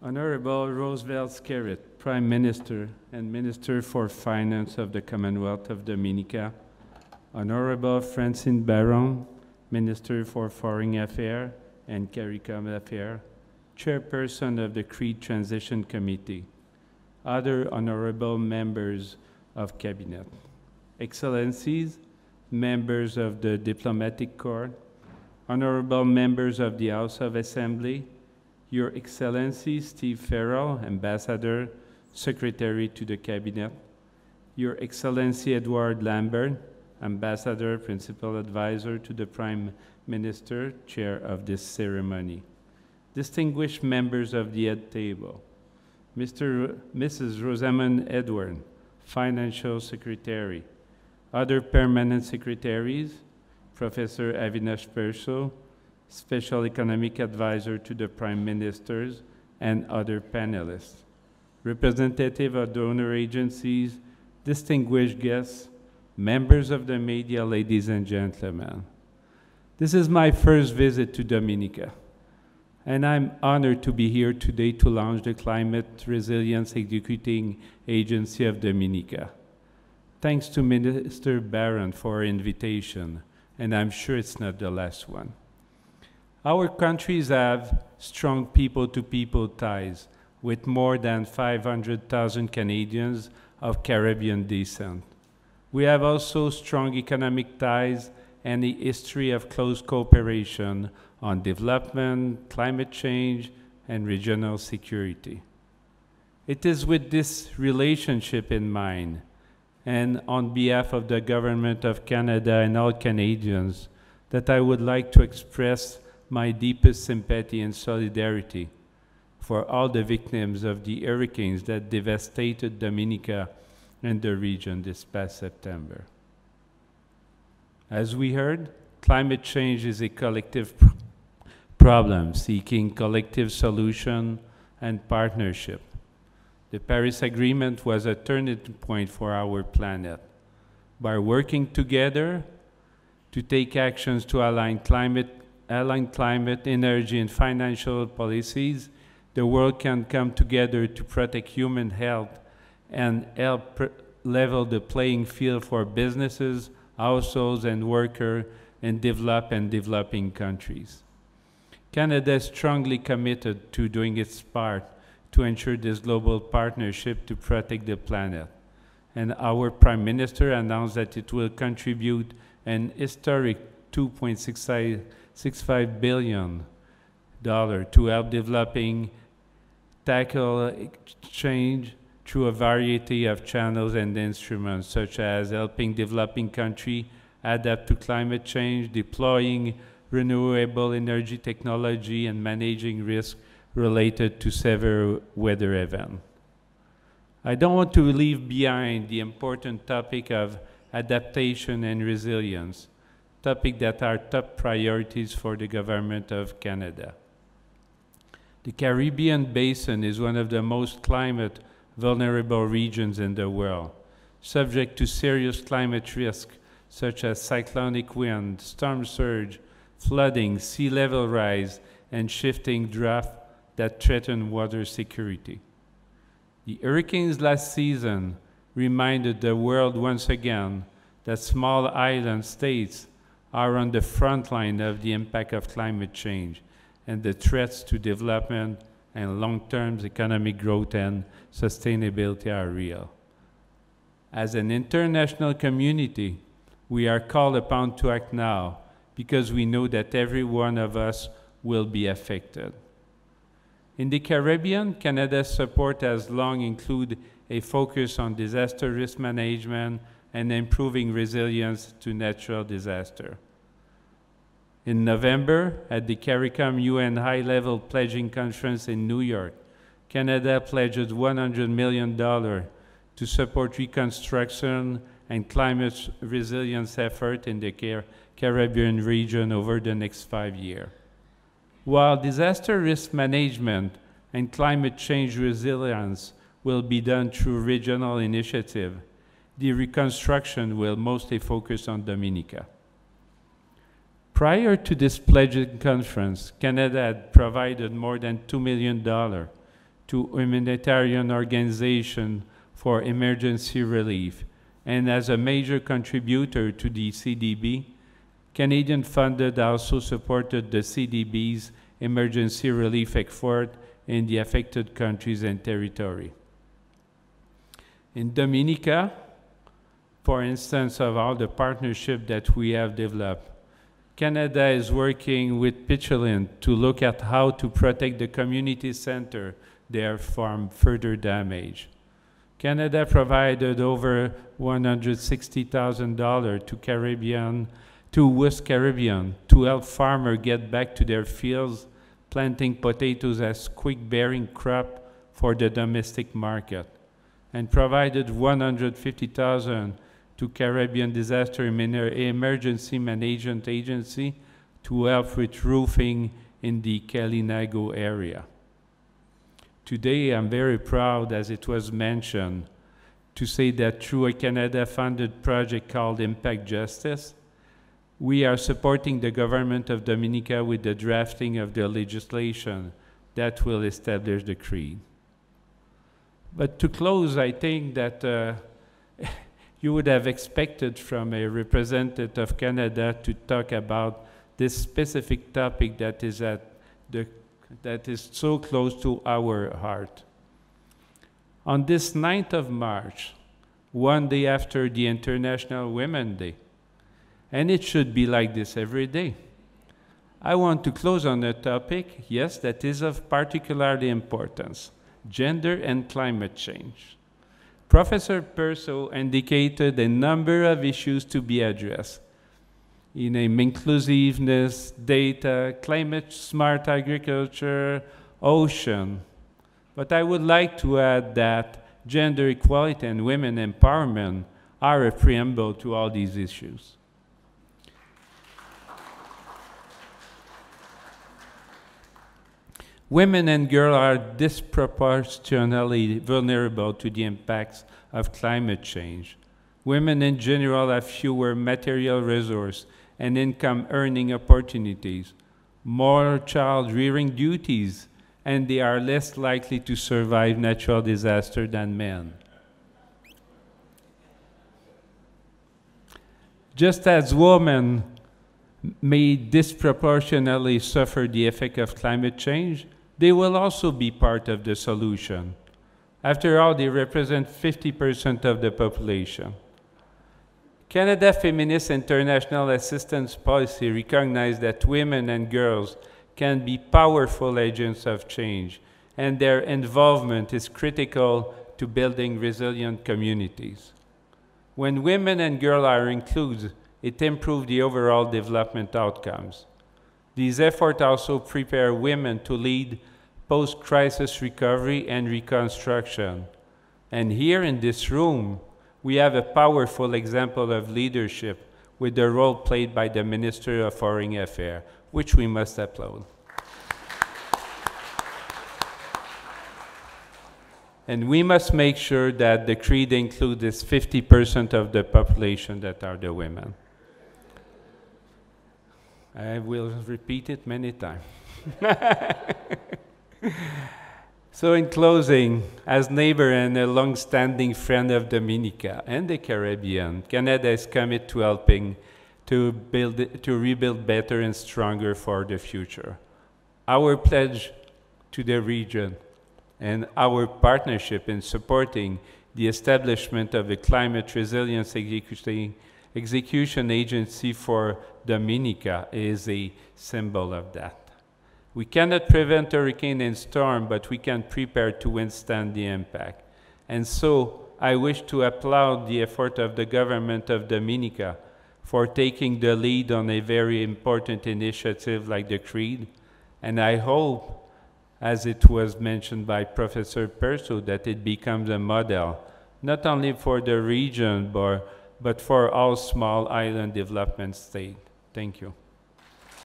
Honorable Roosevelt Skerrit, Prime Minister and Minister for Finance of the Commonwealth of Dominica, Honorable Francine Baron, Minister for Foreign Affairs and CARICOM Affairs, Chairperson of the CREAD Transition Committee, other honorable members of Cabinet, Excellencies, members of the Diplomatic Corps, honorable members of the House of Assembly, Your Excellency Steve Farrell, Ambassador, Secretary to the Cabinet, Your Excellency Edward Lambert, Ambassador, Principal Advisor to the Prime Minister, Chair of this ceremony, distinguished members of the Head Table, Mrs. Rosamond Edward, Financial Secretary, other permanent secretaries, Professor Avinash Perso, Special Economic Advisor to the Prime Ministers, and other panelists, representative of donor agencies, distinguished guests, members of the media, ladies and gentlemen. This is my first visit to Dominica, and I'm honored to be here today to launch the Climate Resilience Executing Agency of Dominica. Thanks to Minister Barron for her invitation, and I'm sure it's not the last one. Our countries have strong people-to-people ties with more than 500,000 Canadians of Caribbean descent. We have also strong economic ties and a history of close cooperation on development, climate change, and regional security. It is with this relationship in mind, and on behalf of the Government of Canada and all Canadians, that I would like to express my deepest sympathy and solidarity for all the victims of the hurricanes that devastated Dominica and the region this past September. As we heard, climate change is a collective problem seeking collective solution and partnership. The Paris Agreement was a turning point for our planet. By working together to take actions to align climate, energy, and financial policies, the world can come together to protect human health and help level the playing field for businesses, households, and workers in developed and developing countries. Canada is strongly committed to doing its part to ensure this global partnership to protect the planet. And our Prime Minister announced that it will contribute an historic $2.65 billion to help developing tackle change through a variety of channels and instruments, such as helping developing countries adapt to climate change, deploying renewable energy technology, and managing risks related to severe weather events. I don't want to leave behind the important topic of adaptation and resilience, topics that are top priorities for the Government of Canada. The Caribbean Basin is one of the most climate vulnerable regions in the world, subject to serious climate risks such as cyclonic wind, storm surge, flooding, sea level rise, and shifting drought that threaten water security. The hurricanes last season reminded the world once again that small island states are on the front line of the impact of climate change, and the threats to development and long-term economic growth and sustainability are real. As an international community, we are called upon to act now because we know that every one of us will be affected. In the Caribbean, Canada's support has long included a focus on disaster risk management and improving resilience to natural disaster. In November, at the CARICOM UN High-Level Pledging Conference in New York, Canada pledged $100 million to support reconstruction and climate resilience efforts in the Caribbean region over the next 5 years. While disaster risk management and climate change resilience will be done through regional initiative, the reconstruction will mostly focus on Dominica. Prior to this pledging conference, Canada had provided more than $2 million to humanitarian organizations for emergency relief. And as a major contributor to the CDB, Canadian funded also supported the CDB's emergency relief effort in the affected countries and territory. In Dominica, for instance, of all the partnership that we have developed, Canada is working with Pichilin to look at how to protect the community center there from further damage. Canada provided over $160,000 to West Caribbean to help farmers get back to their fields, planting potatoes as quick-bearing crop for the domestic market, and provided $150,000 to Caribbean Disaster Emergency Management Agency to help with roofing in the Kalinago area. Today, I'm very proud, as it was mentioned, to say that through a Canada-funded project called Impact Justice, we are supporting the government of Dominica with the drafting of the legislation that will establish the CREAD. But to close, I think that you would have expected from a representative of Canada to talk about this specific topic that is so close to our heart. On this 9th of March, one day after the International Women's Day, and it should be like this every day, I want to close on a topic, yes, that is of particularly importance: gender and climate change. Professor Perso indicated a number of issues to be addressed. Inclusiveness, data, climate-smart agriculture, ocean. But I would like to add that gender equality and women empowerment are a preamble to all these issues. Women and girls are disproportionately vulnerable to the impacts of climate change. Women in general have fewer material resources and income earning opportunities, more child rearing duties, and they are less likely to survive natural disaster than men. Just as women may disproportionately suffer the effect of climate change, they will also be part of the solution. After all, they represent 50% of the population. Canada Feminist International Assistance Policy recognizes that women and girls can be powerful agents of change, and their involvement is critical to building resilient communities. When women and girls are included, it improves the overall development outcomes. These efforts also prepare women to lead post-crisis recovery and reconstruction. And here in this room, we have a powerful example of leadership with the role played by the Minister of Foreign Affairs, which we must applaud. And we must make sure that the CREAD includes this 50% of the population that are the women. I will repeat it many times. So in closing, as neighbor and a long-standing friend of Dominica and the Caribbean, Canada is committed to helping to rebuild better and stronger for the future. Our pledge to the region and our partnership in supporting the establishment of the Climate Resilience Execution Agency for Dominica is a symbol of that. We cannot prevent hurricane and storm, but we can prepare to withstand the impact. And so I wish to applaud the effort of the government of Dominica for taking the lead on a very important initiative like the CREAD. And I hope, as it was mentioned by Professor Perso, that it becomes a model, not only for the region, but for all small island development states. Thank you.